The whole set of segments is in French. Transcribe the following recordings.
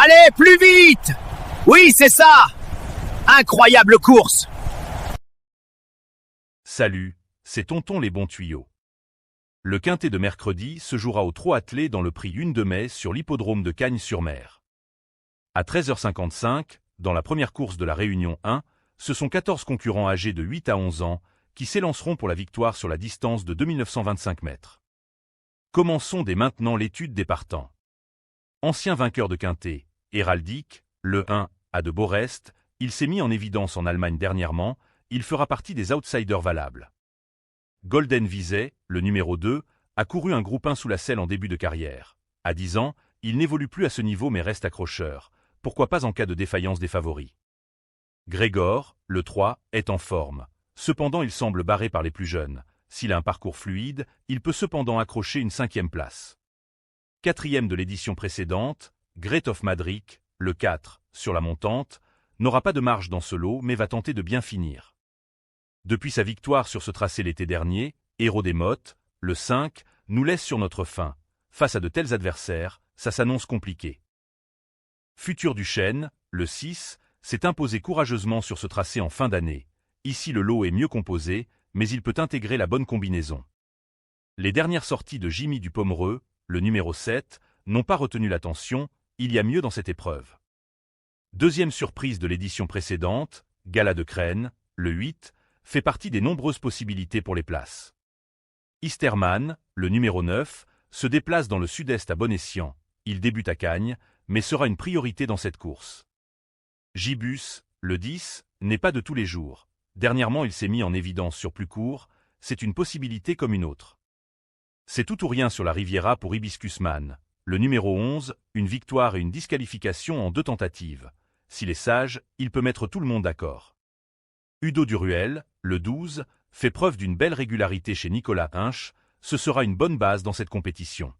Allez, plus vite! Oui, c'est ça! Incroyable course! Salut, c'est Tonton les bons tuyaux. Le quintet de mercredi se jouera au trot attelé dans le prix 1 de mai sur l'hippodrome de Cagnes-sur-Mer. À 13h55, dans la première course de la Réunion 1, ce sont 14 concurrents âgés de 8 à 11 ans qui s'élanceront pour la victoire sur la distance de 2925 mètres. Commençons dès maintenant l'étude des partants. Ancien vainqueur de quintet, héraldique, le 1, à de Borest, il s'est mis en évidence en Allemagne dernièrement, il fera partie des outsiders valables. Golden Visay, le numéro 2, a couru un groupe 1 sous la selle en début de carrière. À 10 ans, il n'évolue plus à ce niveau mais reste accrocheur. Pourquoi pas en cas de défaillance des favoris? Grégor, le 3, est en forme. Cependant, il semble barré par les plus jeunes. S'il a un parcours fluide, il peut cependant accrocher une 5e place. 4e de l'édition précédente, Great of Madrid, le 4, sur la montante, n'aura pas de marge dans ce lot mais va tenter de bien finir. Depuis sa victoire sur ce tracé l'été dernier, Héros des Mottes, le 5, nous laisse sur notre faim. Face à de tels adversaires, ça s'annonce compliqué. Futur du Chêne, le 6, s'est imposé courageusement sur ce tracé en fin d'année. Ici le lot est mieux composé, mais il peut intégrer la bonne combinaison. Les dernières sorties de Jimmy du Pomereux, le numéro 7, n'ont pas retenu l'attention, il y a mieux dans cette épreuve. Deuxième surprise de l'édition précédente, Gala de Crène, le 8, fait partie des nombreuses possibilités pour les places. Easterman, le numéro 9, se déplace dans le sud-est à bon escient. Il débute à Cagnes, mais sera une priorité dans cette course. Gibus, le 10, n'est pas de tous les jours. Dernièrement, il s'est mis en évidence sur plus court, c'est une possibilité comme une autre. C'est tout ou rien sur la Riviera pour Hibiscusman. Le numéro 11, une victoire et une disqualification en 2 tentatives. S'il est sage, il peut mettre tout le monde d'accord. Udo Duruel, le 12, fait preuve d'une belle régularité chez Nicolas Hinch, ce sera une bonne base dans cette compétition.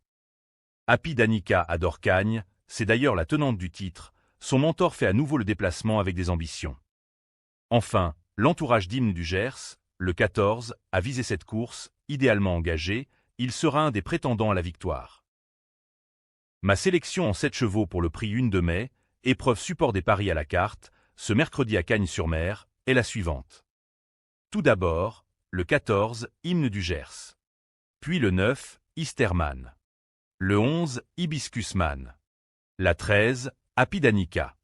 Happy Danica adore Cagnes, c'est d'ailleurs la tenante du titre, son mentor fait à nouveau le déplacement avec des ambitions. Enfin, l'entourage d'Hymne du Gers, le 14, a visé cette course, idéalement engagé, il sera un des prétendants à la victoire. Ma sélection en 7 chevaux pour le prix 1 de mai, épreuve support des paris à la carte, ce mercredi à Cagnes-sur-Mer, est la suivante. Tout d'abord, le 14, Hymne du Gers. Puis le 9, Easterman. Le 11, Hibiscusman. La 13, Happy Danica.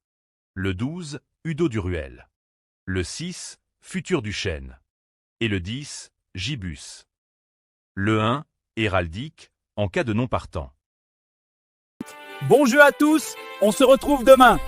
Le 12, Udo Duruel. Le 6, Futur du Chêne. Et le 10, Gibus. Le 1, héraldique, en cas de non partant. Bon jeu à tous, on se retrouve demain.